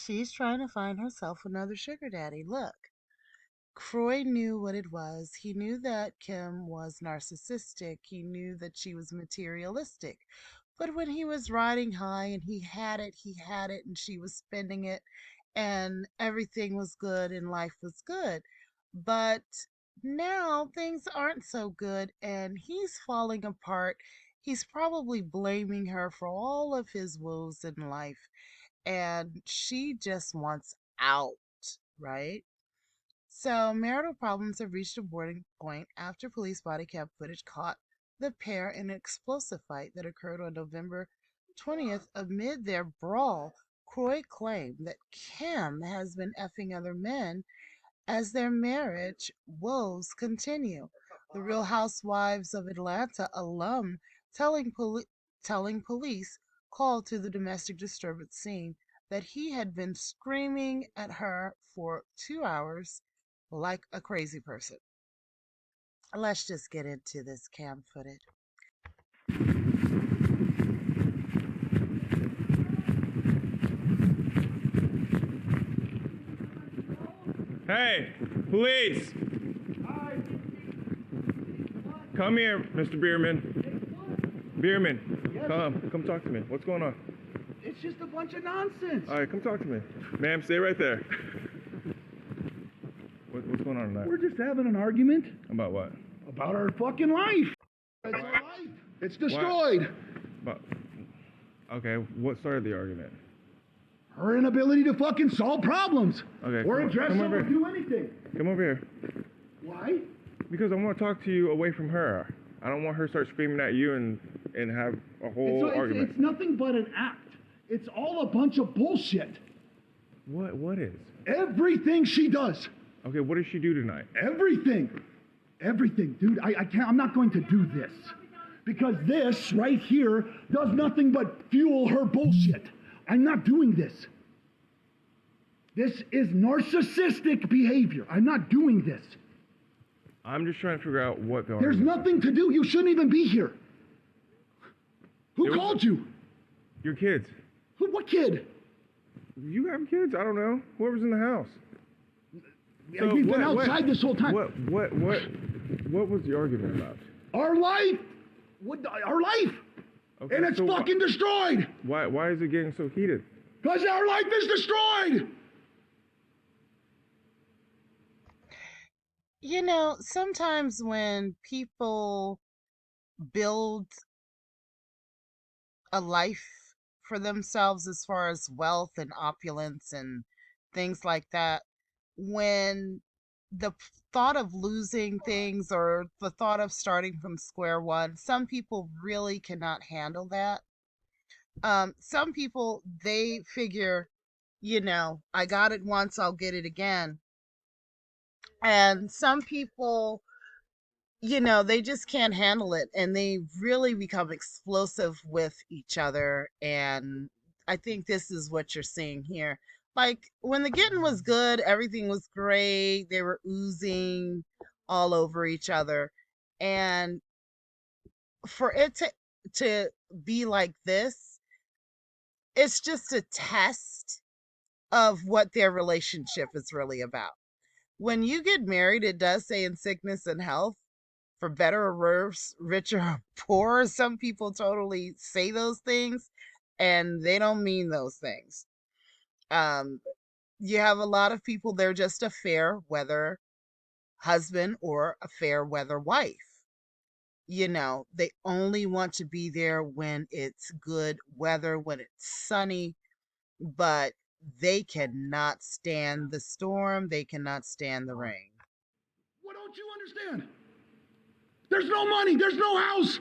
She's trying to find herself another sugar daddy. Look, Kroy knew what it was. He knew that Kim was narcissistic. He knew that she was materialistic. But when he was riding high and he had it, and she was spending it, and everything was good and life was good. But now things aren't so good and he's falling apart. He's probably blaming her for all of his woes in life, and she just wants out, right? So, marital problems have reached a boiling point after police body cam footage caught the pair in an explosive fight that occurred on November 20th. Amid their brawl, Kroy claimed that Kim has been effing other men as their marriage woes continue. The Real Housewives of Atlanta alum telling, telling police called to the domestic disturbance scene that he had been screaming at her for 2 hours like a crazy person. Let's just get into this cam footage. Hey, police! Come here, Mr. Bierman. Bierman, Yes. come talk to me. What's going on? It's just a bunch of nonsense. All right, come talk to me. Ma'am, stay right there. What's going on tonight? We're just having an argument About what? about our fucking life. It's our life. It's destroyed. About, okay, what started the argument? Her inability to fucking solve problems. Okay, or come address over them or here. do anything. Come over here. Why? Because I want to talk to you away from her. I don't want her to start screaming at you and have a whole argument. It's nothing but an act. It's all a bunch of bullshit. What is? Everything she does. Okay, what does she do tonight? Everything. Everything. Dude, I can't, I'm not going to do this. Because this right here does nothing but fuel her bullshit. I'm not doing this. This is narcissistic behavior. I'm not doing this. I'm just trying to figure out what the There's argument is. nothing to do. You shouldn't even be here. Who called you? Your kids. What kid? You have kids? I don't know. Whoever's in the house. You've been outside this whole time. What was the argument about? Our life. Our life. Okay, And it's so fucking destroyed. Why is it getting so heated? Because our life is destroyed. You know, sometimes when people build a life for themselves as far as wealth and opulence and things like that, when the thought of losing things or the thought of starting from square one, some people really cannot handle that. Some people, they figure, I got it once, I'll get it again. And some people, they just can't handle it and they really become explosive with each other. And I think this is what you're seeing here. Like when the getting was good, everything was great. They were oozing all over each other. And for it to be like this, it's just a test of what their relationship is really about. When you get married, it does say in sickness and health, for better or worse, richer or poor. Some people totally say those things and they don't mean those things. Um, you have a lot of people, they're just a fair weather husband or a fair weather wife. They only want to be there when it's good weather, when it's sunny, but they cannot stand the storm. They cannot stand the rain. What don't you understand? There's no money. There's no house.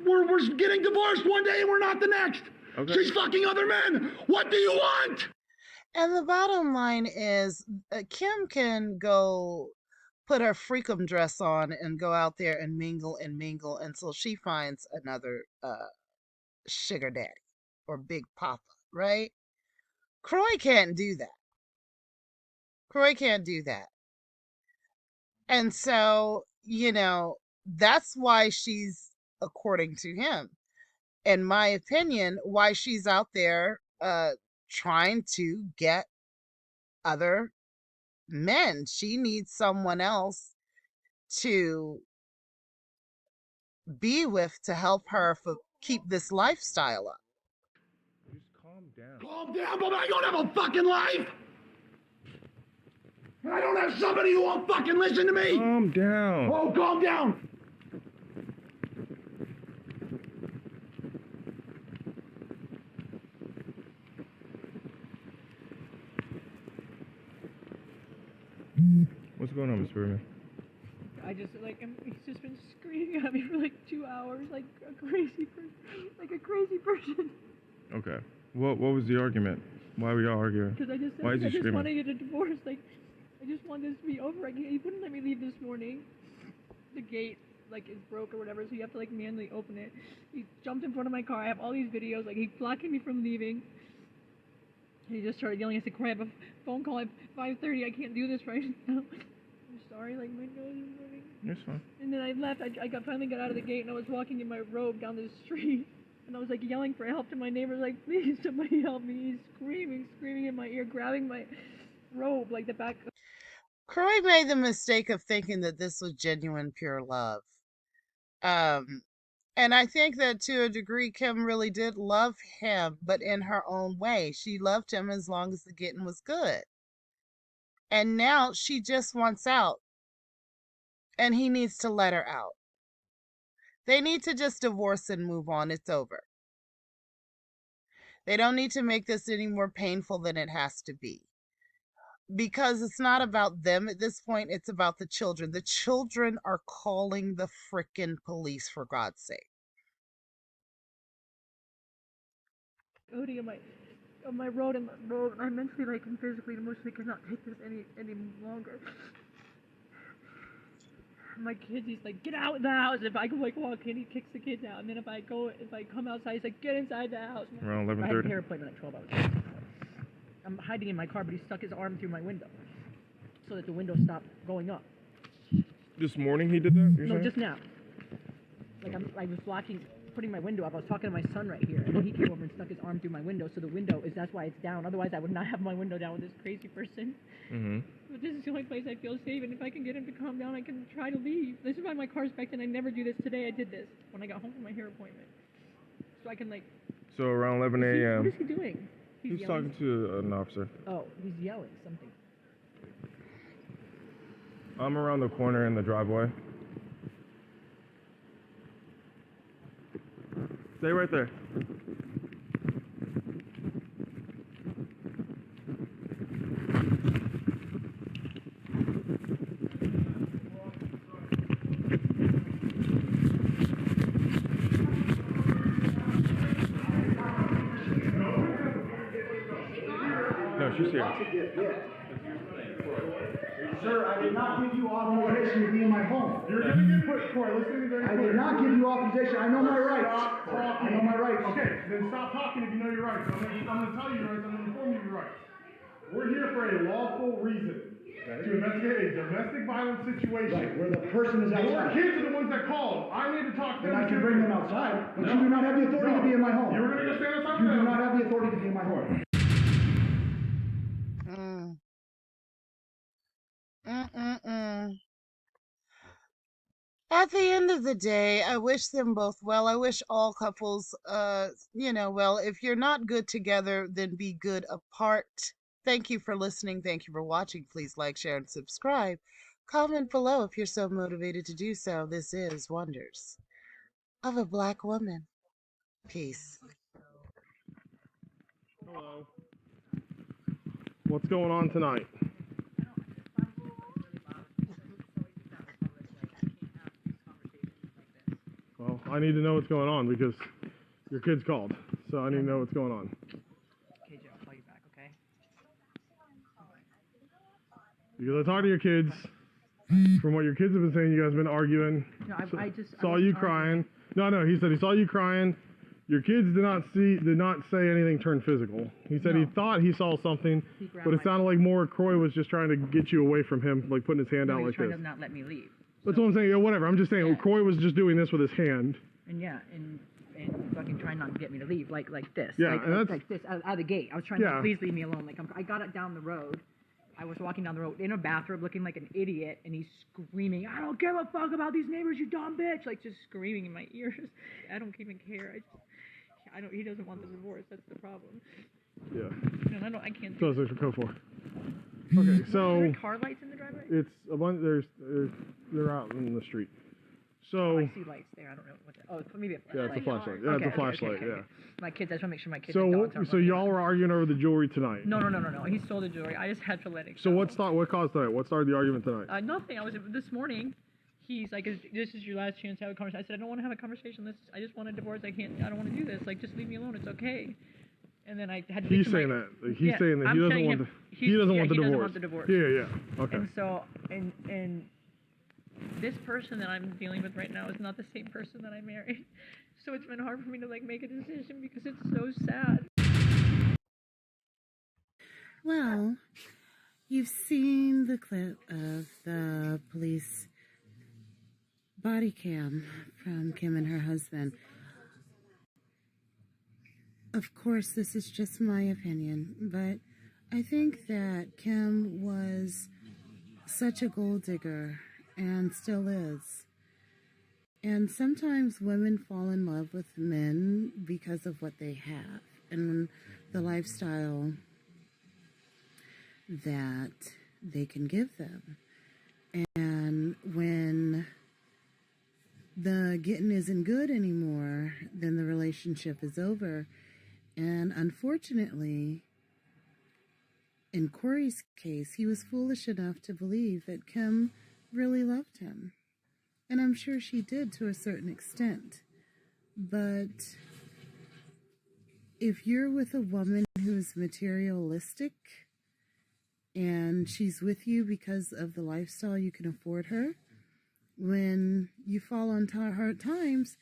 We're getting divorced one day and we're not the next. Okay. She's fucking other men. What do you want? And the bottom line is Kim can go put her freakum dress on and go out there and mingle until she finds another sugar daddy or big papa, right? Kroy can't do that. Kroy can't do that. And so, that's why she's, according to him, in my opinion, why she's out there trying to get other men. She needs someone else to be with to help her keep this lifestyle up. Just calm down. Calm down, but I don't have a fucking life! And I don't have somebody who won't fucking listen to me! Calm down. Oh, calm down! What's going on, Miss Berman? I just he's just been screaming at me for like 2 hours, like a crazy person. Okay. What was the argument? Why were y'all arguing? Because I just said, Why is he I just screaming? want to get a divorce. Like, I just want this to be over. He wouldn't let me leave this morning. The gate is broke or whatever, so you have to manually open it. He jumped in front of my car. I have all these videos. He's blocking me from leaving. And he just started yelling. I said, Kroy, I have a phone call at 5:30. I can't do this right now. I'm sorry, my nose is running. It's fine. And then I left. I finally got out of the gate, and I was walking in my robe down the street. And I was yelling for help to my neighbors, please, somebody help me. He's screaming in my ear, grabbing my robe, the back. Kroy made the mistake of thinking that this was genuine, pure love. And I think that to a degree, Kim really did love him, but in her own way. She loved him as long as the getting was good. And now she just wants out. And he needs to let her out. They need to just divorce and move on. It's over. They don't need to make this any more painful than it has to be. Because it's not about them at this point, it's about the children. The children are calling the frickin' police, for God's sake. On my road, and I mentally, and physically, and emotionally cannot take this any longer. My kids, he's get out of the house. If I go walk in, he kicks the kids out. And then if I come outside, he's get inside the house. Around 11:30. I had a hair appointment at 12 hours. I'm hiding in my car, but he stuck his arm through my window so that the window stopped going up. This morning he did that? No, just now. I was putting my window up. I was talking to my son right here, and then he came over and stuck his arm through my window. So the window that's why it's down. Otherwise, I would not have my window down with this crazy person. Mm-hmm. But this is the only place I feel safe, and if I can get him to calm down, I can try to leave. This is why my car's back, and I never do this. Today I did this when I got home from my hair appointment. So I can So around 11 a.m. What is he doing? He's talking to an officer. Oh, he's yelling something. I'm around the corner in the driveway. Stay right there. No, she's here. Sir, I did not give you authorization to be in my home. You're going to get put, Kroy, listen to me very I clearly. did not give you authorization. I know my rights. Stop talking. I know my rights. Okay, then stop talking if you know your rights. I'm going to tell you your rights. I'm going to inform you of your rights. We're here for a lawful reason. To investigate a domestic violence situation. Right, where the person is Your outside. kids are the ones that called. I need to talk to Then them. I can bring them outside, but you do not have the authority to be in my home. You were going to go stand outside You with do them. not have the authority to be in my home. At the end of the day, I wish them both well. I wish all couples, well, if you're not good together, then be good apart. Thank you for listening. Thank you for watching. Please like, share, and subscribe. Comment below if you're so motivated to do so. This is Wonders of a Black Woman. Peace. Hello. What's going on tonight? Well, I need to know what's going on because your kids called, so I need to know what's going on. KJ, I'll call you back, okay? Because I talked to your kids. From what your kids have been saying, you guys have been arguing. No, I just saw you crying. No, he said he saw you crying. Your kids did not say anything turned physical. He said he thought he saw something, but it sounded like more Kroy was just trying to get you away from him, like putting his hand out like this. He was trying to not let me leave. That's what I'm saying. Yeah, whatever. I'm just saying, Yeah. Kroy was just doing this with his hand. And and fucking trying not to get me to leave, like this. Yeah, like, and that's, like this, out of the gate. I was trying Yeah. to, please leave me alone. Like, I got it down the road. I was walking down the road in a bathrobe looking like an idiot, and he's screaming, "I don't give a fuck about these neighbors, you dumb bitch!" Like, just screaming in my ears. I don't even care. He doesn't want the divorce. That's the problem. yeah. And I can't So do it's for code 4. Okay, Are so there car lights in the driveway? it's a bunch. They're out in the street. Oh, So I see lights there. I don't know what that. Oh, maybe a yeah, flashlight. it's a flashlight. Yeah, Okay, it's a flashlight. Yeah. My kids. I just want to make sure my kids. So and dogs aren't so running y'all around. were arguing over the jewelry tonight. No. He stole the jewelry. I just had to let it So go. what caused that? What started the argument tonight? Nothing. This morning. He's like, "This is your last chance to have a conversation." I said, "I don't want to have a conversation. I just want a divorce. I don't want to do this. Like, just leave me alone. It's okay." And then I had to. He's saying that. Like, he's saying that I'm he doesn't telling want him he doesn't want the he divorce. doesn't want the divorce. Yeah. Okay. And so and this person that I'm dealing with right now is not the same person that I married. So it's been hard for me to like make a decision because it's so sad. Well, you've seen the clip of the police body cam from Kim and her husband. Of course, this is just my opinion, but I think that Kim was such a gold digger and still is. And sometimes women fall in love with men because of what they have and the lifestyle that they can give them. And when the getting isn't good anymore, then the relationship is over. And unfortunately, in Kroy's case, he was foolish enough to believe that Kim really loved him. And I'm sure she did to a certain extent. But if you're with a woman who's materialistic and she's with you because of the lifestyle you can afford her, when you fall on hard times,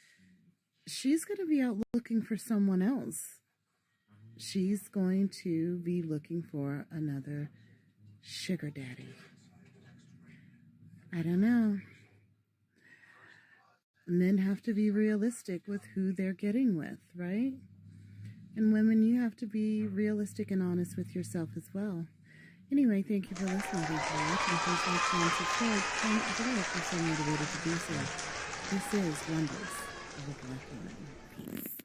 she's going to be out looking for someone else. She's going to be looking for another sugar daddy. I don't know. Men have to be realistic with who they're getting with, right? And women, you have to be realistic and honest with yourself as well. Anyway, thank you for listening. Thank you for watching. Please like, share, and subscribe. Comment below if you're so motivated to do so. This is Wonders of a Black Woman. Peace.